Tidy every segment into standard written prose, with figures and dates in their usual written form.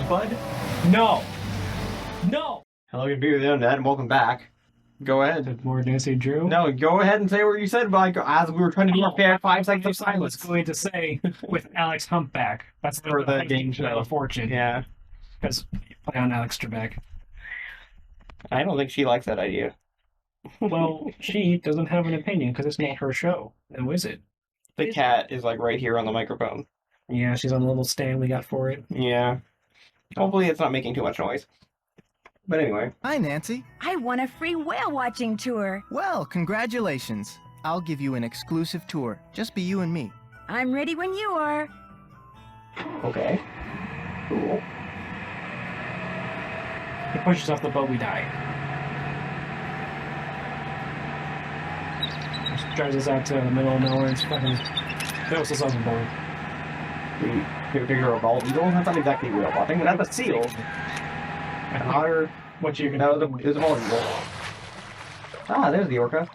Rosebud? No! No! Hello, good to be with you, Internet, and welcome back. Go ahead. More Nancy Drew? No, go ahead and say what you said as we were trying to do our 5 seconds of I was silence. going to say with Alex Humpback. That's For the game show. Of Fortune. Yeah. Because play on Alex Trebek. I don't think she likes that idea. Well, she doesn't have an opinion because it's not her show. Now, is it? The cat is like right here on the microphone. Yeah, she's on the little stand we got for it. Yeah. Hopefully it's not making too much noise. But anyway. Hi, Nancy. I won a free whale watching tour. Well, congratulations. I'll give you an exclusive tour. Just be you and me. I'm ready when you are. Okay. Cool. He pushes off the boat, we die. Just drives us out to the middle of nowhere. It's fucking... Fills us on board. Figure a bald eagle? That's not exactly real watching, but that's a seal. An otter. What you No, gonna it was a bald eagle. Ah, there's the orca.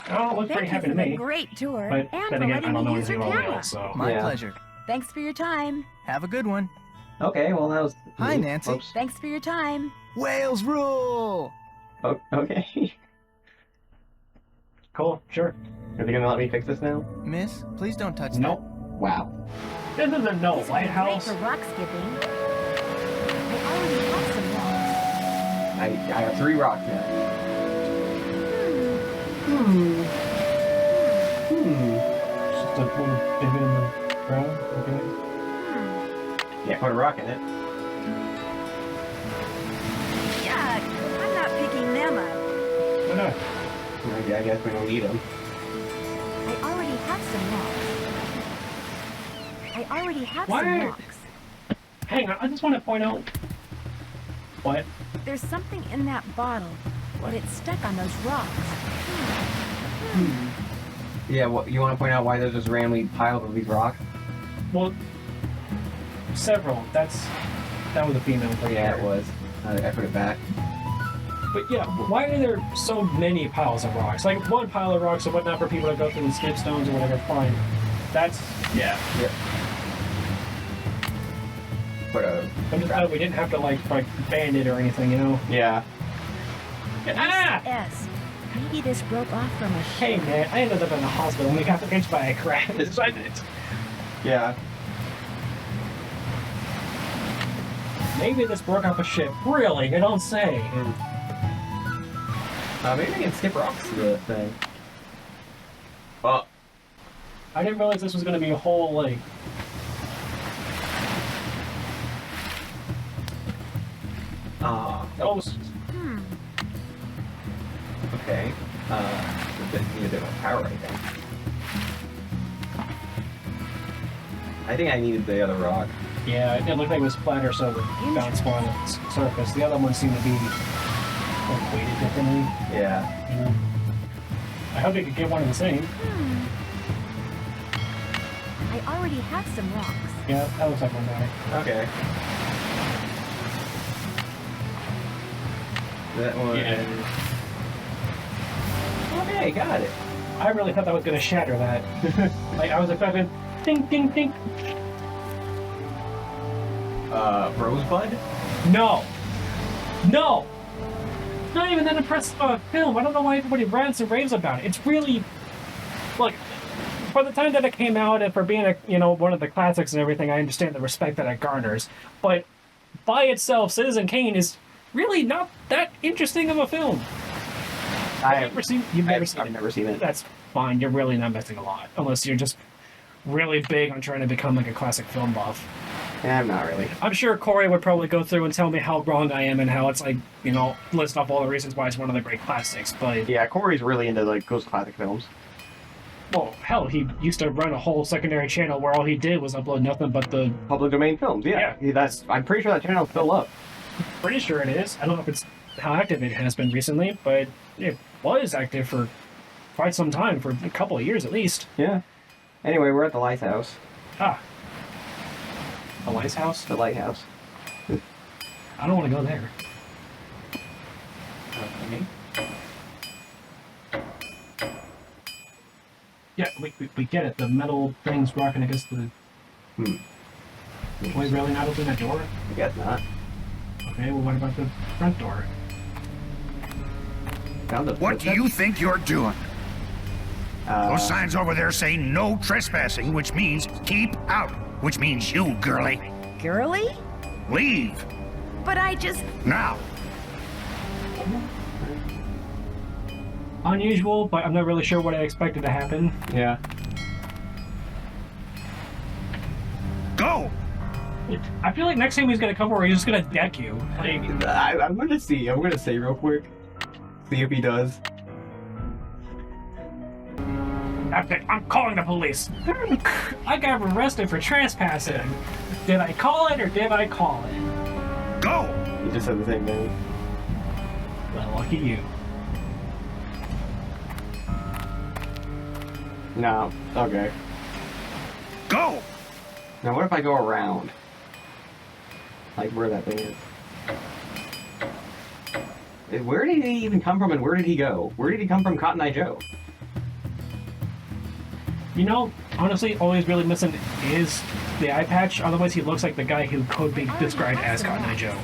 Oh, it looks pretty Thank you happy for to the me. great tour But and then for again, I letting don't know me use anything your about camera. whales, so... My Yeah. pleasure. Thanks for your time. Have a good one. Okay, well that was... Hi, Nancy. Oops. Thanks for your time. Whales rule! Oh, okay. Cool, sure. Are they gonna let me fix this now? Miss, please don't touch Nope. Wow. This isn't no This would be lighthouse. great for rock skipping. I already have some rocks. I have 3 rocks now. Just a little divot in the ground. Okay. Yeah, put a rock in it. Yuck! I'm not picking them up. Why not? I guess we don't need them. I already have some rocks. I already have What? some rocks. Hang on, I just want to point out... What? There's something in that bottle, but it's stuck on those rocks. Yeah, well, you want to point out why there's just randomly piles of these rocks? Well, several. That was a female. Yeah, it was. I put it back. But yeah, why are there so many piles of rocks? Like, one pile of rocks or whatnot for people to go through and skip stones or whatever, fine. That's... Yeah. Yep. But, I'm just glad we didn't have to, like band it or anything, you know? yeah. Ah! S. Maybe this broke off from a Hey, man, I ended up in the hospital and we got pinched by a crab. Yeah. Maybe this broke off a ship. Really? You don't say. Maybe we can skip rocks to the thing. Oh. I didn't realize this was going to be a whole, like... Oh. Okay. Need a bit more power, I think. I think I needed the other rock. Yeah, it looked like it was flatter, so it would bounce on its surface. The other one seemed to be like, weighted differently. Yeah. You know? I hope they could get one of the same. I already have some rocks. Yeah, that looks like one guy. Okay. That one. Yeah. Okay, got it. I really thought that was going to shatter that. Like, I was expecting, ding, ding, ding. Rosebud? No! No! It's not even that impressive of a film. I don't know why everybody rants and raves about it. It's really... Look, for the time that it came out and for being, one of the classics and everything, I understand the respect that it garners. But by itself, Citizen Kane is really not that interesting of a film. You've never seen it? I've never seen it. That's fine. You're really not missing a lot. Unless you're just really big on trying to become like a classic film buff. Yeah, I'm not really. I'm sure Corey would probably go through and tell me how wrong I am and how it's like, list off all the reasons why it's one of the great classics, but... Yeah, Corey's really into like those classic films. Well, hell, he used to run a whole secondary channel where all he did was upload nothing but the... Public domain films, yeah. I'm pretty sure that channel's still up. Pretty sure it is. I don't know if it's how active it has been recently, but it was active for quite some time, for a couple of years at least. Yeah. Anyway, we're at the lighthouse. Ah. The lighthouse? The lighthouse. I don't want to go there. Okay. Yeah, we get it. The metal thing's rocking against the Hmm. Can we really not open that door? I guess not. Okay, well, what about the front door? Found the What do you think you're doing? Those signs over there say no trespassing, which means keep out, which means you, girly. Girly? Leave. But I just... Now. Unusual, but I'm not really sure what I expected to happen. Yeah. Go. I feel like next time he's gonna come over, he's just gonna deck you. Like, I'm gonna see. I'm gonna say real quick. See if he does. I'm calling the police. I got arrested for trespassing. Did I call it or did I call it? Go. He just said the same thing. Well, lucky you. No. Okay. Go. Now what if I go around? Like where that thing is. Where did he even come from and where did he go? Where did he come from, Cotton Eye Joe? You know, honestly, all he's really missing is the eye patch. Otherwise, he looks like the guy who could be described as Cotton Eye Joe.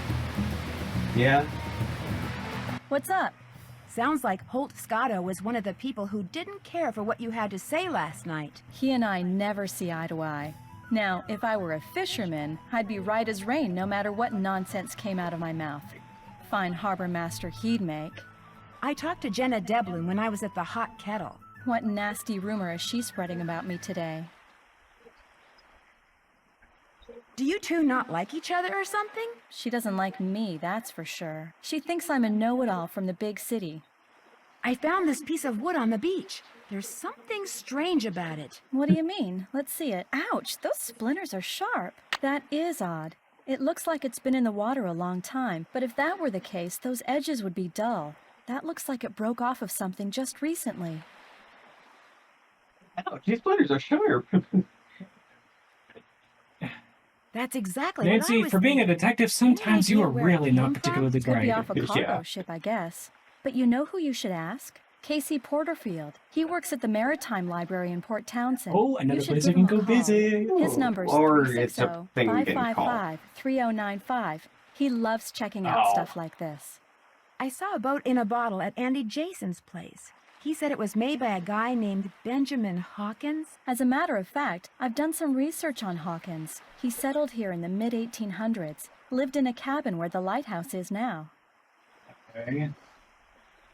Yeah. What's up? Sounds like Holt Scotto was one of the people who didn't care for what you had to say last night. He and I never see eye to eye. Now, if I were a fisherman, I'd be right as rain no matter what nonsense came out of my mouth. Fine harbor master he'd make. I talked to Jenna Devlin when I was at the Hot Kettle. What nasty rumor is she spreading about me today? Do you two not like each other or something? She doesn't like me, that's for sure. She thinks I'm a know-it-all from the big city. I found this piece of wood on the beach. There's something strange about it. What do you mean? Let's see it. Ouch, those splinters are sharp. That is odd. It looks like it's been in the water a long time, but if that were the case, those edges would be dull. That looks like it broke off of something just recently. Ouch, these splinters are sharp. That's exactly what I Nancy, was for being a thinking. detective, sometimes you idea are where it really came not from? particularly Could be great. off a cargo Yeah. ship, I guess. But you know who you should ask? Casey Porterfield. He works at the Maritime Library in Port Townsend. Oh, another You should place give I can him a go call. visit. His number's Or it's a thing you can call. 355-3095. He loves checking out Oh. stuff like this. I saw a boat in a bottle at Andy Jason's place. He said it was made by a guy named Benjamin Hawkins. As a matter of fact, I've done some research on Hawkins. He settled here in the mid-1800s, lived in a cabin where the lighthouse is now. Okay.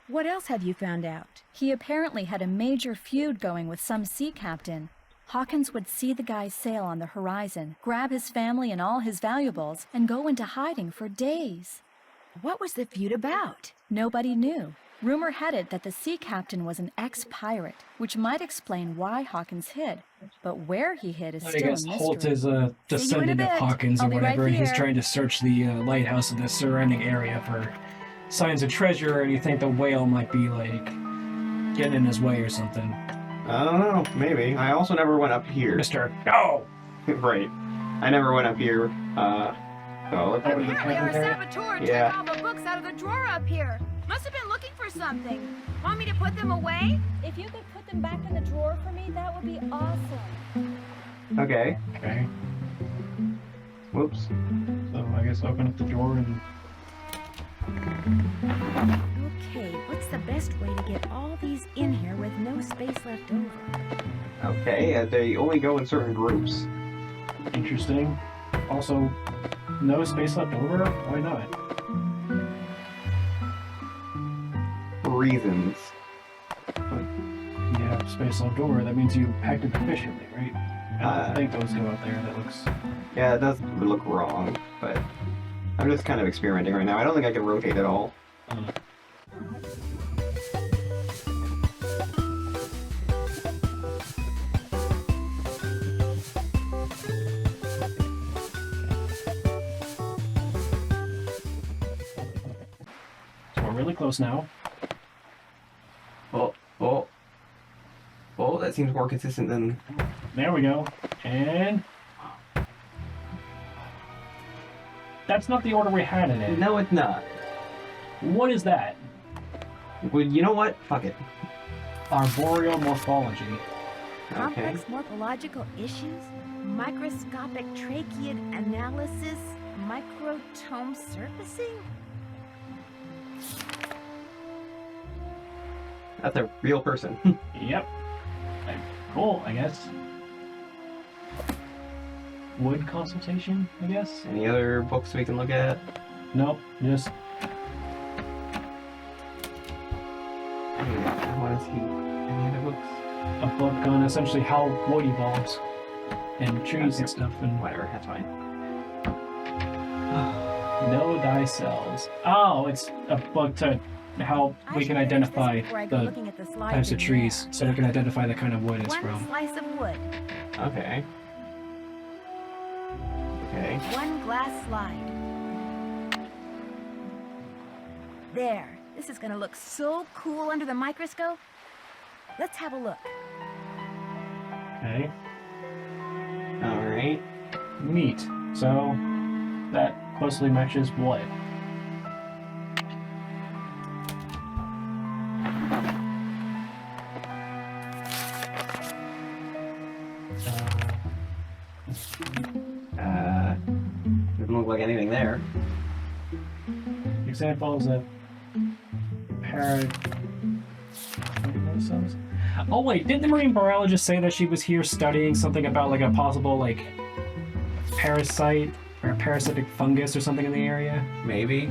What else have you found out? He apparently had a major feud going with some sea captain. Hawkins would see the guy's sail on the horizon, grab his family and all his valuables, and go into hiding for days. What was the feud about? Nobody knew. Rumor had it that the sea captain was an ex-pirate, which might explain why Hawkins hid. But where he hid is I still a guess mystery. Holt is a descendant of bit. Hawkins or I'll be right whatever, and he's here. trying to search the lighthouse and the surrounding area for signs of treasure, and you think the whale might be, like, getting in his way or something. I don't know, maybe. I also never went up here. Mr. No! Right. I never went up here. So let's Apparently Apparently our saboteur Yeah. took all the books out of the drawer up here. Must have been looking for something. Want me to put them away? If you could put them back in the drawer for me, that would be awesome. Okay. Okay, Whoops. so I guess open up the drawer and... Okay, what's the best way to get all these in here with no space left over? Okay, they only go in certain groups. Interesting. Also, no space left over? Why not? Reasons. You have space left over, that means you packed it efficiently, right? I don't think those go out there, that looks... Yeah, it does look wrong, but I'm just kind of experimenting right now. I don't think I can rotate at all. So we're really close now. Oh, that seems more consistent than... There we go. And... That's not the order we had it in. No, it's not. What is that? Well, you know what? Fuck it. Arboreal morphology. Okay. Complex morphological issues? Microscopic tracheid analysis, microtome surfacing? That's a real person. Yep. Cool, I guess. Wood consultation, I guess? Any other books we can look at? Nope, just... I want to see any other books. a book on essentially how wood evolves and trees and stuff. And Whatever, that's fine. know thy cells. Oh, it's a book to how we can identify the types of trees, so we can identify the kind of wood it's One from. slice of wood. Okay. Okay. One glass slide. There. This is gonna look so cool under the microscope. Let's have a look. Okay. Alright. Neat. So that closely matches what? Doesn't look like anything there. Examples of Oh wait, didn't the marine biologist say that she was here studying something about like a possible like parasite or a parasitic fungus or something in the area? Maybe.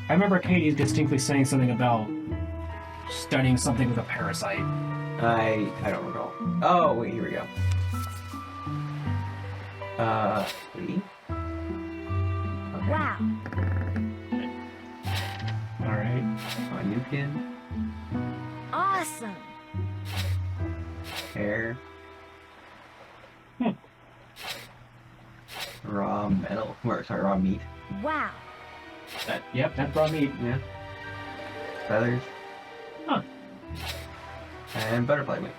I remember Katie distinctly saying something about studying something with a parasite. I don't recall. Oh, wait, here we go. See? Okay. Wow. Alright. A new kid. Awesome. Hair. Raw metal. Or, sorry, raw meat. Wow. Yep, that's raw meat. Yeah. Feathers. Huh. And butterfly wing.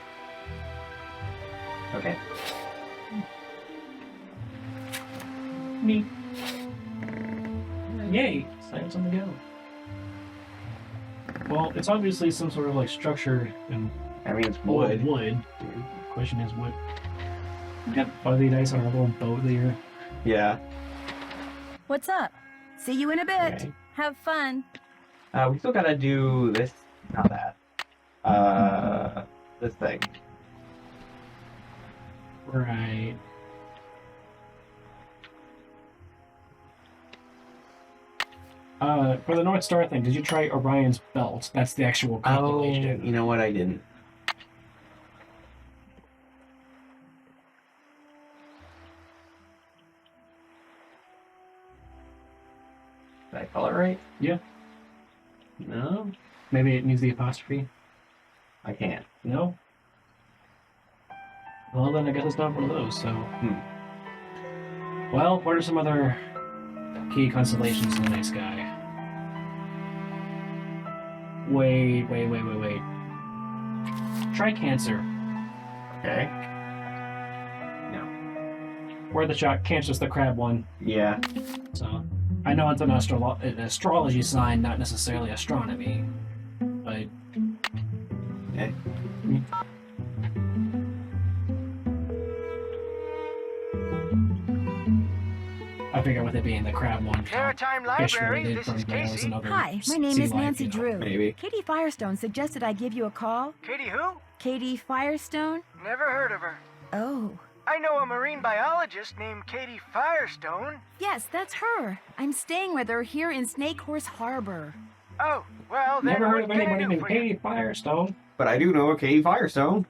Okay. Neat. Yay! Science on the go. Well, it's obviously some sort of like structure and I mean, it's wood. Wood. Question is what? Yep. Fuzzy dice on our little boat there. Yeah. What's up? See you in a bit. Okay. Have fun. We still gotta do this. Not that. This thing. Right. For the North Star thing, did you try Orion's belt? That's the actual Oh, calculation. you know what? I didn't. Did I call it right? Yeah. No, Maybe it needs the apostrophe. I can't. No? Well, then I guess it's not one of those, so... Well, what are some other key constellations in the night sky? Wait. Try Cancer. Okay. No. Where the shot, Cancer's the crab one. Yeah. So, I know it's an astrology sign, not necessarily astronomy, but... Eh. I figure with it being the crab one, Maritime fish Library, related this from is whales Casey. and other Hi, my name sea is life, Nancy you know. Drew. Maybe. Katie Firestone suggested I give you a call. Katie who? Katie Firestone? Never heard of her. Oh. I know a marine biologist named Katie Firestone. Yes, that's her. I'm staying with her here in Snake Horse Harbor. Oh, well then Never heard what of can I anybody do named for you? Katie Firestone. But I do know a Katie Firestone.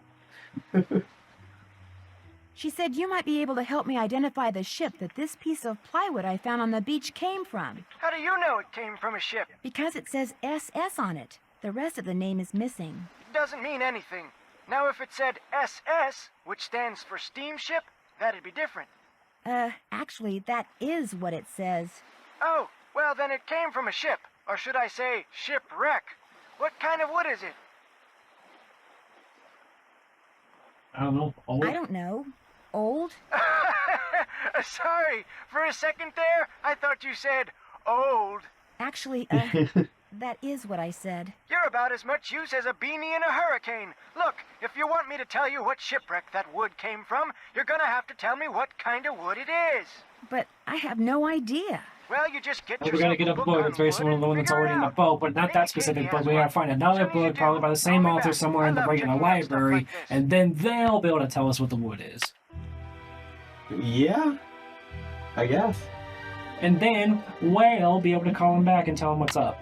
She said you might be able to help me identify the ship that this piece of plywood I found on the beach came from. How do you know it came from a ship? Because it says SS on it. The rest of the name is missing. Doesn't mean anything. Now if it said SS, which stands for steamship, that'd be different. Actually, that is what it says. Oh, well then it came from a ship. Or should I say, shipwreck. What kind of wood is it? I don't know. Old? I don't know. Old? Sorry, for a second there, I thought you said old. Actually, that is what I said. You're about as much use as a beanie in a hurricane. Look, if you want me to tell you what shipwreck that wood came from, you're gonna have to tell me what kind of wood it is. But I have no idea. Well, you just get We're yourself gonna get a book that's very similar to the one that's already in the boat, but not that specific book. We gotta find another book, probably by the same author somewhere in the regular library, and then they'll be able to tell us what the wood is. Yeah, I guess. And then we'll be able to call him back and tell him what's up.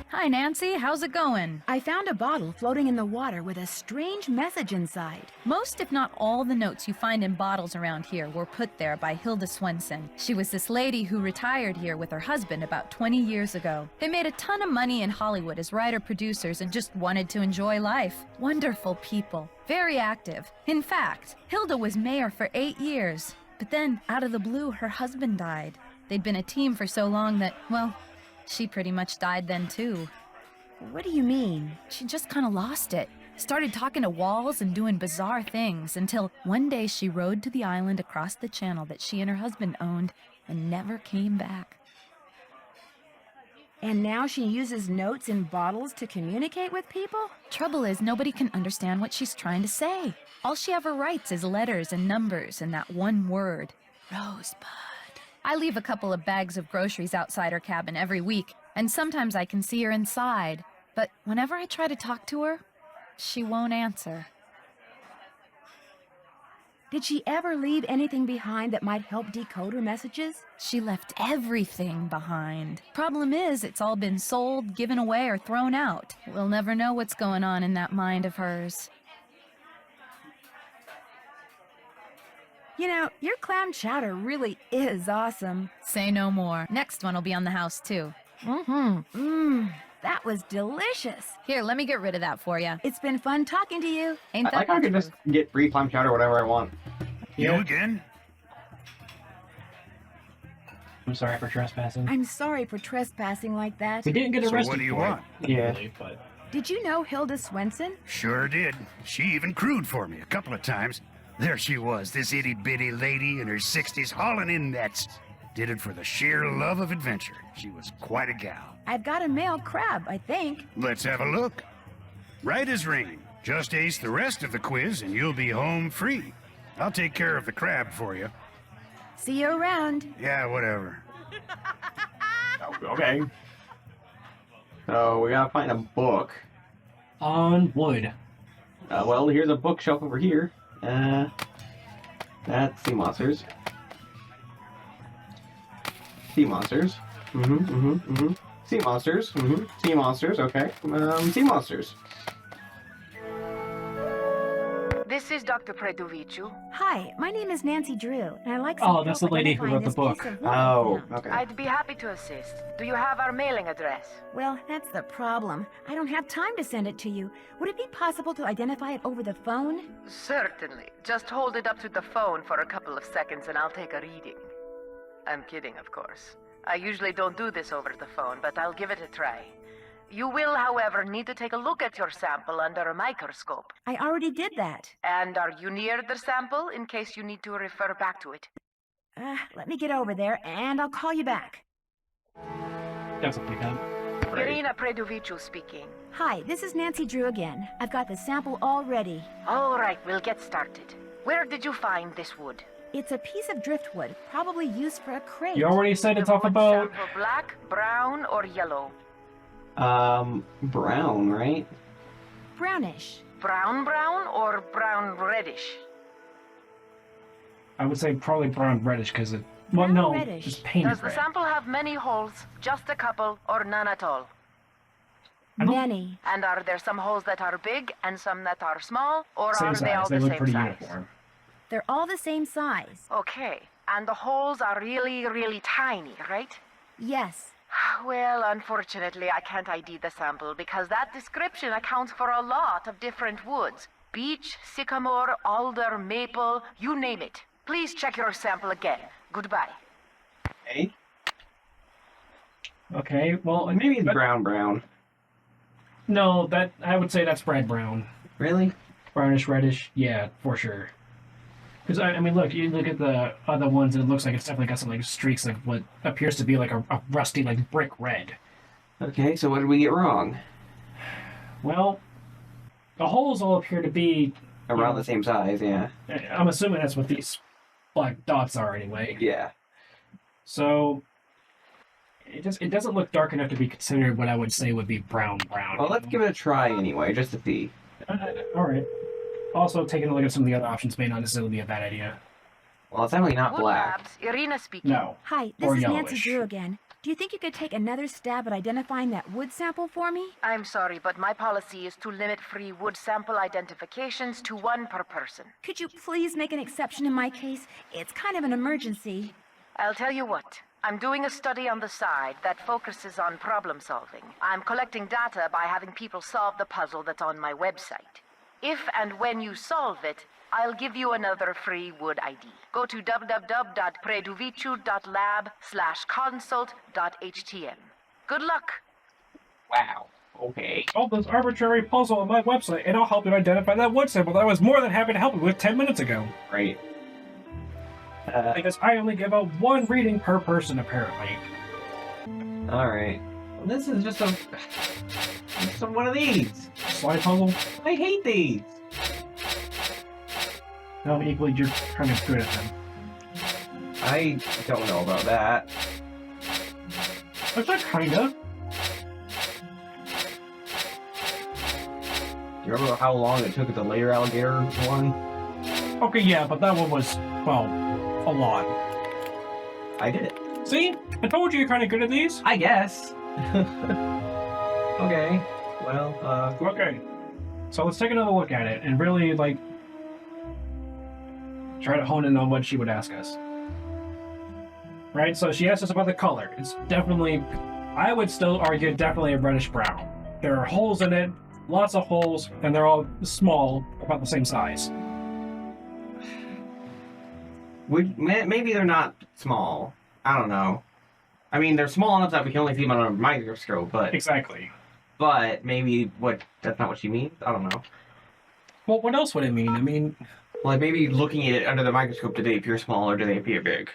Hi, Nancy. How's it going? I found a bottle floating in the water with a strange message inside. Most, if not all, the notes you find in bottles around here were put there by Hilda Swenson. She was this lady who retired here with her husband about 20 years ago. They made a ton of money in Hollywood as writer-producers and just wanted to enjoy life. Wonderful people. Very active. In fact, Hilda was mayor for 8 years. But then, out of the blue, her husband died. They'd been a team for so long that, well, she pretty much died then too. What do you mean? She just kind of lost it. Started talking to walls and doing bizarre things until one day she rode to the island across the channel that she and her husband owned and never came back. And now she uses notes in bottles to communicate with people? Trouble is, nobody can understand what she's trying to say. All she ever writes is letters and numbers and that one word, Rosebud. I leave a couple of bags of groceries outside her cabin every week, and sometimes I can see her inside. But whenever I try to talk to her, she won't answer. Did she ever leave anything behind that might help decode her messages? She left everything behind. Problem is, it's all been sold, given away, or thrown out. We'll never know what's going on in that mind of hers. You know, your clam chowder really is awesome. Say no more. Next one will be on the house, too. That was delicious. Here, let me get rid of that for you. It's been fun talking to you. Ain't I that like how I the can just truth? get free clam chowder whatever I want. You again? I'm sorry for trespassing. I'm sorry for trespassing like that. We didn't get So arrested what do you for it. want? Yeah. Really, but Did you know Hilda Swenson? Sure did. She even crewed for me a couple of times. There she was, this itty-bitty lady in her 60s hauling in nets. Did it for the sheer love of adventure. She was quite a gal. I've got a male crab, I think. Let's have a look. Right as rain. Just ace the rest of the quiz and you'll be home free. I'll take care of the crab for you. See you around. Yeah, whatever. Okay. So we gotta find a book. on wood. Well, here's a bookshelf over here. That's Sea Monsters. Sea Monsters. Sea Monsters. Sea Monsters, okay. Sea Monsters. This is Dr. Predovicu. Hi, my name is Nancy Drew, and I like some Oh, that's help the lady who identifying wrote the this book. piece of wood I Oh, found. okay. I'd be happy to assist. Do you have our mailing address? Well, that's the problem. I don't have time to send it to you. Would it be possible to identify it over the phone? Certainly. Just hold it up to the phone for a couple of seconds and I'll take a reading. I'm kidding, of course. I usually don't do this over the phone, but I'll give it a try. You will, however, need to take a look at your sample under a microscope. I already did that. And are you near the sample in case you need to refer back to it? Let me get over there, and I'll call you back. That's a pickup. Irina Predovicu speaking. Hi, this is Nancy Drew again. I've got the sample all ready. All right, we'll get started. Where did you find this wood? It's a piece of driftwood, probably used for a crate. You already said it's The off a wood boat. sample black, brown, or yellow? Brown, right? Brownish. Brown or brown reddish? I would say probably brown reddish because it. Well, Brown no, reddish. it's painted Does the red. sample have many holes, just a couple, or none at all? I don't- Many. And are there some holes that are big and some that are small, or Same are they all size. They the look same pretty size? uniform. They're all the same size. Okay, and the holes are really, really tiny, right? Yes. Well, unfortunately, I can't ID the sample because that description accounts for a lot of different woods. Beech, sycamore, alder, maple, you name it. Please check your sample again. Goodbye. Okay. Okay, well, Maybe it's but- brown. No, that I would say that's bread brown. Really? Brownish reddish, yeah, for sure. Because I mean, look, you look at the other ones, and it looks like it's definitely got some like streaks, like what appears to be like a rusty like brick red. Okay, so what did we get wrong? Well, the holes all appear to be Around the same size, yeah. I'm assuming that's what these black dots are anyway. Yeah. So it doesn't look dark enough to be considered what I would say would be brown. Well, let's give it a try anyway, just to see. All right. Also, taking a look at some of the other options may not necessarily be a bad idea. Well, it's definitely not Wood black. Labs, Irina speaking. No. Hi, this Or is Nancy yellowish. Drew again. Do you think you could take another stab at identifying that wood sample for me? I'm sorry, but my policy is to limit free wood sample identifications to 1 per person. Could you please make an exception in my case? It's kind of an emergency. I'll tell you what. I'm doing a study on the side that focuses on problem solving. I'm collecting data by having people solve the puzzle that's on my website. If and when you solve it, I'll give you another free wood ID. Go to www.preduviciu.lab/consult.htm. Good luck. Wow. Okay. Solve this arbitrary puzzle on my website, and I'll help you identify that wood sample that I was more than happy to help you with 10 minutes ago. Right. Because I only give out 1 reading per person, apparently. Alright. Well, this is just one of these. Slide puzzle? I hate these. No, equally, you're kind of good at them. I don't know about that. It's not kinda. Do you remember how long it took at the later alligator one? Okay, yeah, but that one was, well, a lot. I did it. See? I told you you're kind of good at these. I guess. Okay. Well, Okay. So let's take another look at it and really, like, try to hone in on what she would ask us. Right? So she asked us about the color. It's definitely, I would still argue, definitely a reddish brown. There are holes in it, lots of holes, and they're all small, about the same size. maybe they're not small. I don't know. I mean, they're small enough that we can only see them on a microscope, but Exactly. maybe that's not what she means. I don't know. Well, what else would it mean? I mean, Like maybe looking at it under the microscope, do they appear small or do they appear big?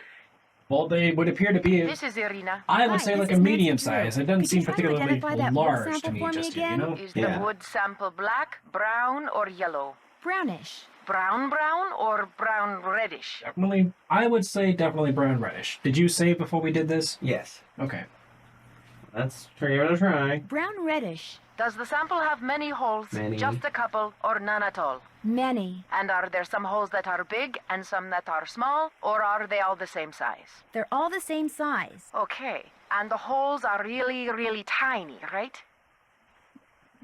well, they would appear to be, This is Irina. I would Hi, say, this like is a Nancy medium Drew. size. It doesn't Could seem you try to particularly identify that wood large to sample me, for me just yet, you again? know? Is Yeah. the wood sample black, brown, or yellow? Brownish. Brown or brown reddish? Definitely, I would say definitely brown reddish. Did you say before we did this? Yes. Okay. Let's give it a try. Brown reddish. Does the sample have many holes, Many. just a couple, or none at all? Many. And are there some holes that are big and some that are small, or are they all the same size? They're all the same size. Okay, and the holes are really, really tiny, right?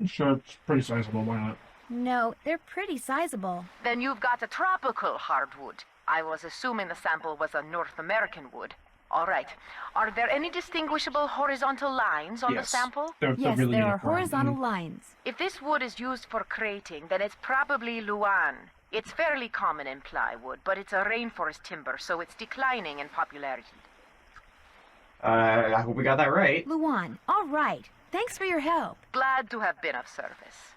Sure, it's pretty sizable. Why not? No, they're pretty sizable. Then you've got a tropical hardwood. I was assuming the sample was a North American wood. All right. Are there any distinguishable horizontal lines on the Yes. sample? They're Yes, really there are uniform. horizontal lines. If this wood is used for crating, then it's probably Luan. It's fairly common in plywood, but it's a rainforest timber, so it's declining in popularity. I hope we got that right. Luan, all right. Thanks for your help. Glad to have been of service.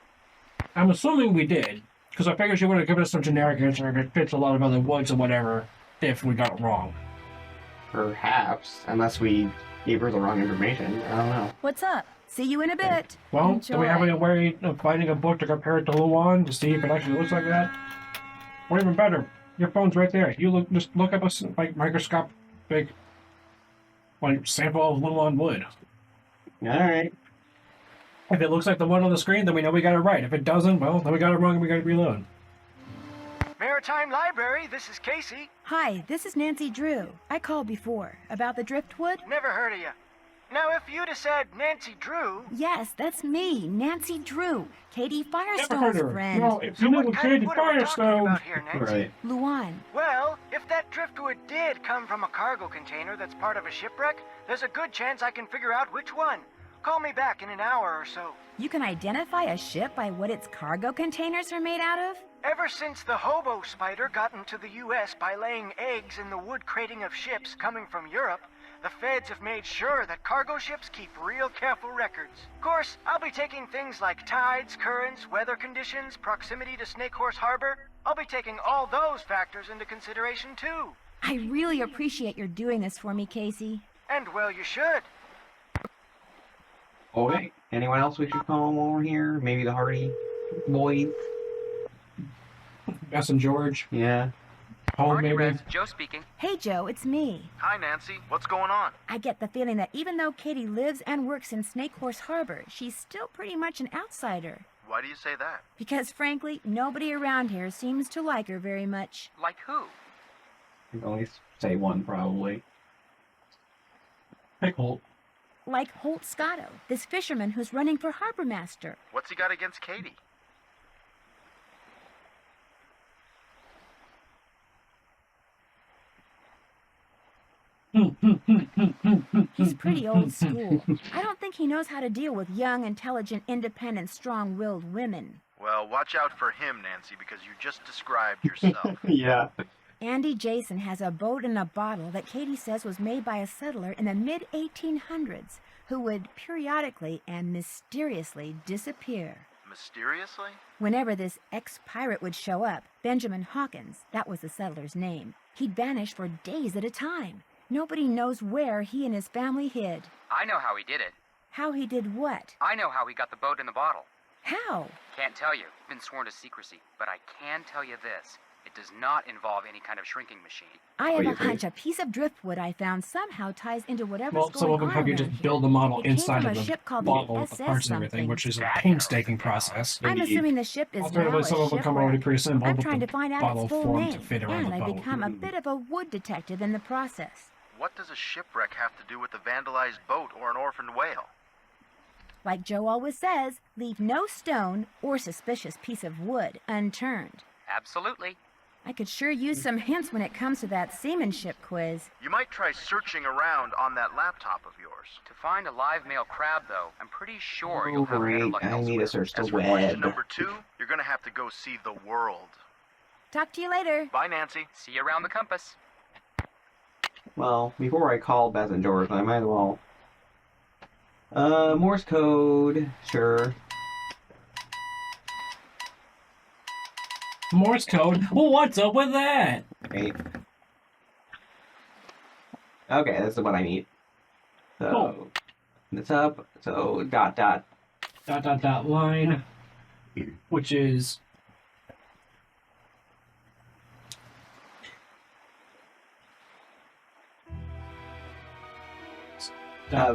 I'm assuming we did, because I figured she would have given us some generic answer that fits a lot of other woods or whatever if we got it wrong. Perhaps, unless we gave her the wrong information. I don't know. What's up? See you in a bit. Well, do we have Enjoy. any way of finding a book to compare it to Luan to see if it actually looks like that? Or even better, your phone's right there. Just look up a microscopic sample of Luan wood. All right. If it looks like the one on the screen, then we know we got it right. If it doesn't, well, then we got it wrong and we got to reload. Maritime Library, this is Casey. Hi, this is Nancy Drew. I called before. About the driftwood? Never heard of you. Now, if you'd have said Nancy Drew, Yes, that's me, Nancy Drew. Katie Never heard Firestone's of her. friend. No, if you knew what the kind of Katie wood are we talking Firestone. about here, Nancy? Right. Luan. Well, if that driftwood did come from a cargo container that's part of a shipwreck, there's a good chance I can figure out which one. Call me back in an hour or so. You can identify a ship by what its cargo containers are made out of? Ever since the hobo spider got into the U.S. by laying eggs in the wood crating of ships coming from Europe, the feds have made sure that cargo ships keep real careful records. Of course, I'll be taking things like tides, currents, weather conditions, proximity to Snake Horse Harbor. I'll be taking all those factors into consideration too. I really appreciate your doing this for me, Casey. And well, you should. Okay. Anyone else we should call while we're here? Maybe the Hardy boys? Gus and George. Yeah. Home, Party maybe. Res, Joe speaking. Hey, Joe, it's me. Hi, Nancy. What's going on? I get the feeling that even though Katie lives and works in Snake Horse Harbor, she's still pretty much an outsider. Why do you say that? Because, frankly, nobody around here seems to like her very much. Like who? You can only say one, probably. Hey, Holt. Like Holt Scotto, this fisherman who's running for harbor master. What's he got against Katie? He's pretty old school. I don't think he knows how to deal with young, intelligent, independent, strong-willed women. Well, watch out for him, Nancy, because you just described yourself. Yeah. Andy Jason has a boat in a bottle that Katie says was made by a settler in the mid-1800s who would periodically and mysteriously disappear. Mysteriously? Whenever this ex-pirate would show up, Benjamin Hawkins, that was the settler's name, he'd vanish for days at a time. Nobody knows where he and his family hid. I know how he did it. How he did what? I know how he got the boat in the bottle. How? Can't tell you. Been sworn to secrecy. But I can tell you this. It does not involve any kind of shrinking machine. I have you a think? hunch a piece of driftwood I found somehow ties into whatever's Well, going some of them on have you around just here. build the model It came inside from of a the ship called the bottle with the SS parts and everything, something. which is a painstaking process. I'm assuming the ship is now Alternatively, a some of them come already shipwreck. pre-assembled I'm with trying the to find out bottle its full form name, to fit around and the I boat. become a bit of a wood detective in the process. What does a shipwreck have to do with a vandalized boat or an orphaned whale? Like Joe always says, leave no stone or suspicious piece of wood unturned. Absolutely. I could sure use some hints when it comes to that seamanship quiz. You might try searching around on that laptop of yours. To find a live male crab, though, I'm pretty sure you'll have Great. better luck I need elsewhere. to search the As for question web. number 2, you're gonna have to go see the world. Talk to you later. Bye, Nancy. See you around the compass. Well, before I call Beth and George, I might as well. Morse code, sure. Morse code? Well, what's up with that? Right. Okay, that's what I need. So, Cool. it's up. So, dot, dot. Dot, dot, dot, line. Which is...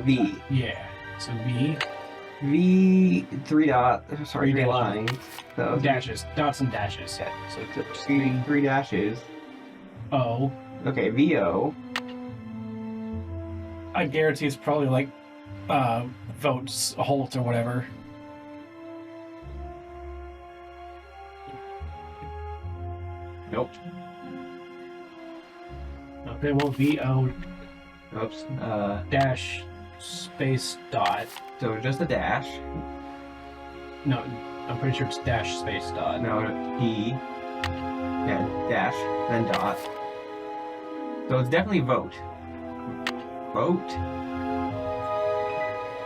V. Yeah. So V. V, three dot, sorry, Three three dashes. lines. So, Dashes. Dots and dashes. yeah, so it's three dashes. O. Okay, VO. I guarantee it's probably like votes Holt or whatever. Nope. Okay, well VO Oops. dash space dot. So just a dash. No, I'm pretty sure it's dash space dot. No, D. Yeah, dash, then dot. So it's definitely vote. Vote.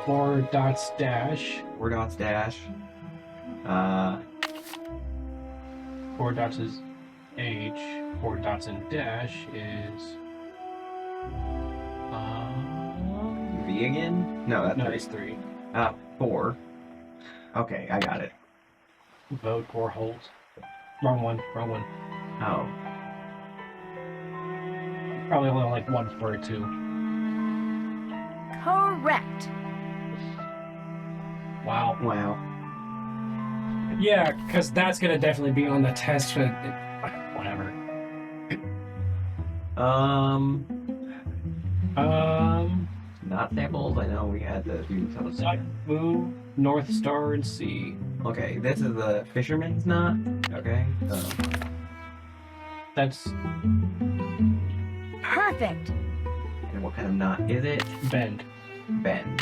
4 dots dash. 4 dots dash. 4 dots is H. 4 dots and dash is V again? No, that's no, three. it's 3. 4. Okay, I got it. Vote or Holt. Wrong one. Wrong one. Oh. Probably only like 1 for 2. Correct. Wow. Wow. Yeah, because that's gonna definitely be on the test for whatever. Not samples. I know we had to do some. Sun, Moon, North Star, and Sea. Okay, this is the fisherman's knot. Okay. That's Perfect. And what kind of knot is it? bend. Bend.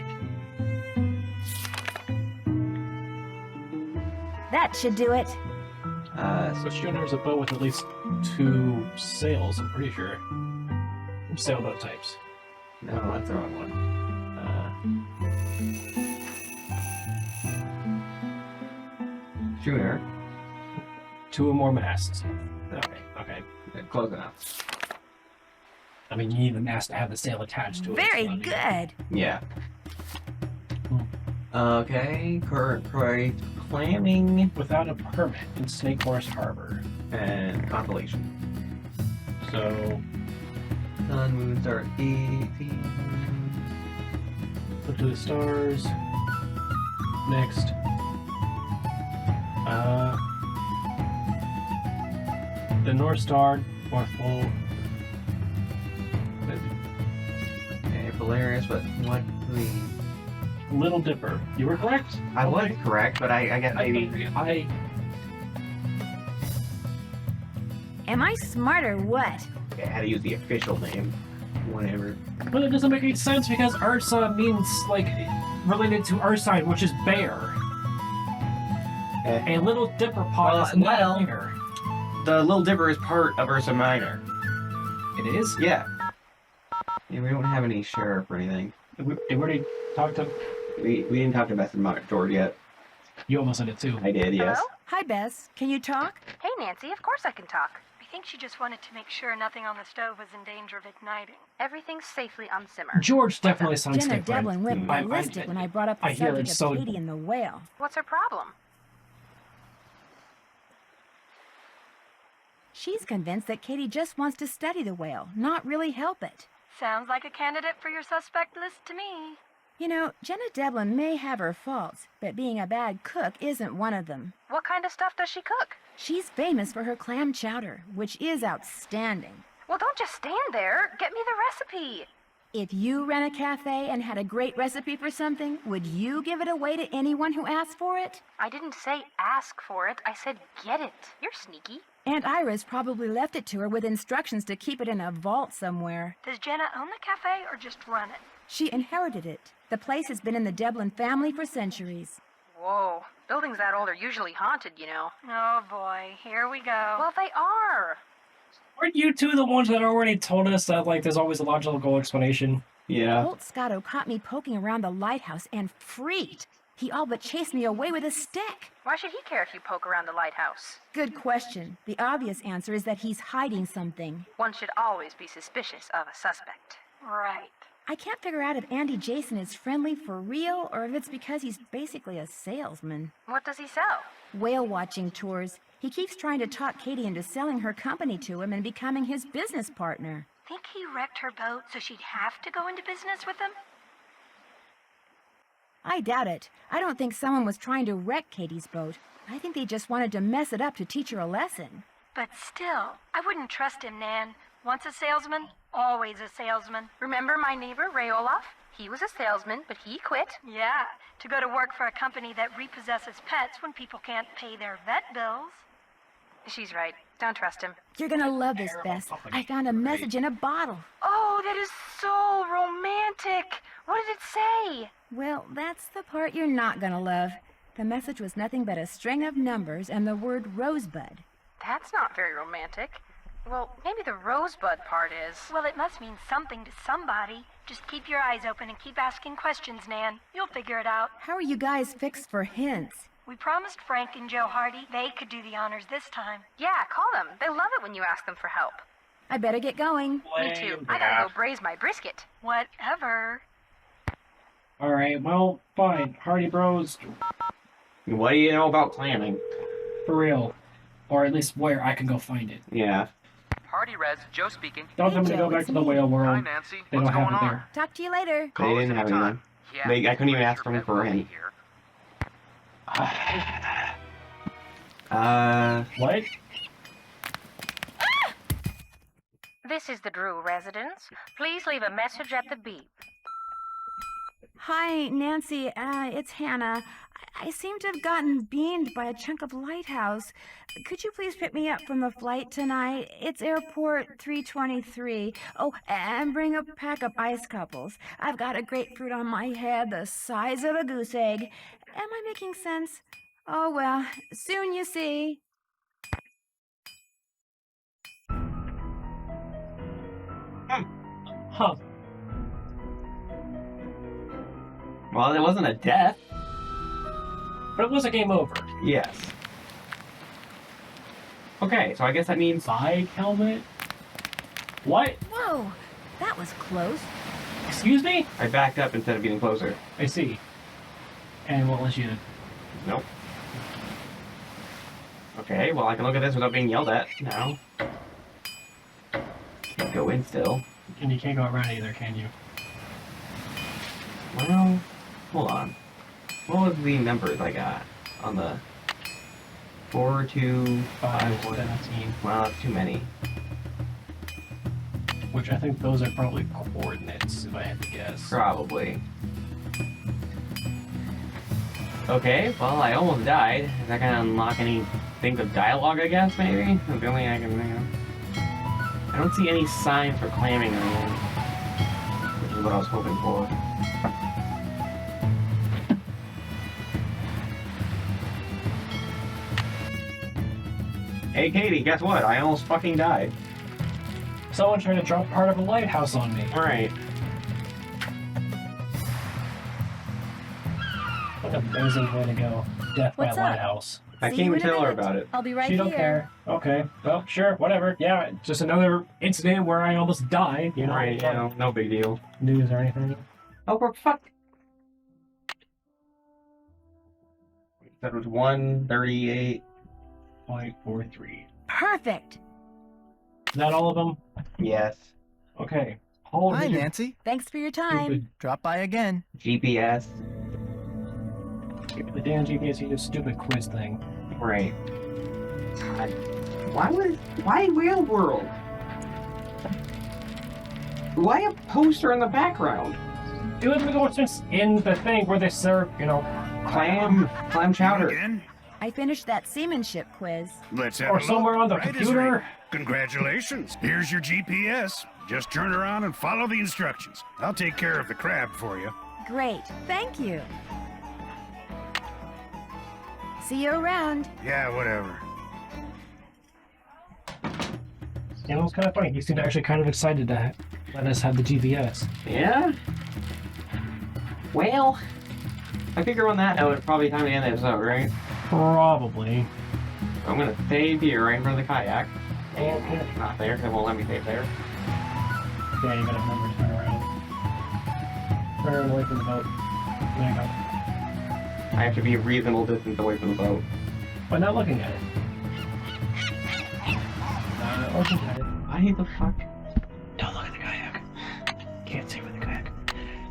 That should do it. So schooner's a boat with at least 2 sails, I'm pretty sure. Sailboat types. No, that's the wrong one. Schooner. 2 or more masts. Okay, Okay. close enough. I mean, you need the mast to have the sail attached to it. Very so I mean- good. Yeah. Okay, current price clamming Without a permit in Snake Forest Harbor. and constellation. So, Sun, moon, star, 18. look to the stars. Next. The North Star, North Pole. Okay, Polaris, but what the... Little Dipper. You were correct? I was correct, but I guess maybe... Am I smart or what? I had to use the official name. Whatever. Well, it doesn't make any sense because Ursa means, like, related to Ursine, which is bear. And Little Dipper Pot is not a bear. The Little Dipper is part of Ursa Minor. It is? Yeah. Yeah, we don't have any sheriff or anything. We already talked to... We didn't talk to Beth and George yet. You almost said it too. I did, yes. Hello? Hi, Bess. Can you talk? Hey, Nancy, of course I can talk. I think she just wanted to make sure nothing on the stove was in danger of igniting. Everything's safely on simmer. George definitely sounds Jenna different. Devlin went ballistic when I brought up the I hear subject it's of so... Katie and the whale. What's her problem? She's convinced that Katie just wants to study the whale, not really help it. Sounds like a candidate for your suspect list to me. You know, Jenna Devlin may have her faults, but being a bad cook isn't one of them. What kind of stuff does she cook? She's famous for her clam chowder, which is outstanding. Well, don't just stand there. Get me the recipe. If you ran a cafe and had a great recipe for something, would you give it away to anyone who asked for it? I didn't say ask for it. I said get it. You're sneaky. Aunt Iris probably left it to her with instructions to keep it in a vault somewhere. Does Jenna own the cafe or just run it? She inherited it. The place has been in the Devlin family for centuries. Whoa. Buildings that old are usually haunted, you know. Oh boy, here we go. Well, they are. Aren't you two the ones that already told us that, like, there's always a logical explanation? Yeah. Holt Scotto caught me poking around the lighthouse and freaked. He all but chased me away with a stick. Why should he care if you poke around the lighthouse? Good question. The obvious answer is that he's hiding something. One should always be suspicious of a suspect. Right. I can't figure out if Andy Jason is friendly for real or if it's because he's basically a salesman. What does he sell? Whale watching tours. He keeps trying to talk Katie into selling her company to him and becoming his business partner. Think he wrecked her boat so she'd have to go into business with him? I doubt it. I don't think someone was trying to wreck Katie's boat. I think they just wanted to mess it up to teach her a lesson. But still, I wouldn't trust him, Nan. Once a salesman, always a salesman. Remember my neighbor, Ray Olaf? He was a salesman, but he quit. Yeah, to go to work for a company that repossesses pets when people can't pay their vet bills. She's right. Don't trust him. You're gonna love this, Bess. I found a message in a bottle. Oh, that is so romantic. What did it say? Well, that's the part you're not gonna love. The message was nothing but a string of numbers and the word rosebud. That's not very romantic. Well, maybe the rosebud part is. Well, it must mean something to somebody. Just keep your eyes open and keep asking questions, Nan. You'll figure it out. How are you guys fixed for hints? We promised Frank and Joe Hardy they could do the honors this time. Yeah, call them. They love it when you ask them for help. I better get going. Me too. I gotta go braise my brisket. Whatever. Alright, well, fine. Hardy Bros, What do you know about clamming? for real. Or at least where I can go find it. Yeah. Hardy Res, Joe speaking. Don't Hey, tell me to Joe, go back it's to the me. whale world. Hi, Nancy. They What's don't have going it on? there. Talk to you later. They didn't have anyone. Yeah, I couldn't even pretty ask sure them Bev for will a be hint. here. What? This is the Drew residence. Please leave a message at the beep. Hi, Nancy. It's Hannah. I seem to have gotten beamed by a chunk of lighthouse. Could you please pick me up from the flight tonight? It's airport 323. Oh, and bring a pack of ice couples. I've got a grapefruit on my head the size of a goose egg. Am I making sense? Oh, well, soon you see. Huh. Well, it wasn't a death. But it was a game over. Yes. Okay, so I guess that means... Bike helmet? What? Whoa, that was close. Excuse me? I backed up instead of getting closer. I see. And won't let you. Nope. Okay, well I can look at this without being yelled at now. Can't go in still. And you can't go around either, can you? Well, hold on. What was the numbers I got on the 4, 2, 5, 1? 17. Well, that's too many. Which I think those are probably coordinates, if I had to guess. Probably. Okay, well, I almost died. Is that gonna unlock anything of dialogue, I guess, maybe? That's the only thing I can think of. I don't see any signs for clamming or anything. Which is what I was hoping for. Hey, Katie, guess what? I almost fucking died. Someone tried to drop part of a lighthouse on me. Alright. What an amazing way to go. Death What's by up? lighthouse. I See can't you even in a tell her minute. about it. I'll be right She here. don't care. Okay. Well, sure, whatever. Yeah, just another incident where I almost died, you know. Right, no big deal. News or anything. Oh, for fuck. That was 138. 0.43. Perfect. Is that all of them? Yes. Okay. Hi, Nancy. Thanks for your time. Stupid. Drop by again. GPS. The damn GPS, you do stupid quiz thing. Right. God. Why real world? Why a poster in the background? Do it because it's in the thing where they serve, you know, Clam chowder. Again? I finished that seamanship quiz. Let's have or a look. somewhere on the Right as computer. rain. Congratulations. Here's your GPS. Just turn around and follow the instructions. I'll take care of the crab for you. Great. Thank you. See you around. Yeah, whatever. You know, it was kind of funny. He seemed actually kind of excited to let us have the GPS. Yeah? Well, I figure on that note, it's probably time to end the episode, right? Probably. I'm gonna save here right in front of the kayak. Okay. Not there, because it won't let me save there. Yeah, you gotta remember to turn around. Turn around away from the boat. There you go. I have to be a reasonable distance away from the boat. But not looking at it. Not looking at it. Why the fuck? Don't look at the kayak. Can't see with the kayak.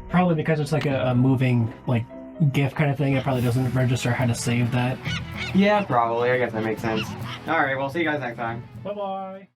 Probably because it's like a moving, like, GIF kind of thing. It probably doesn't register how to save that. Yeah, probably. I guess that makes sense. Alright, well, see you guys next time. Bye-bye.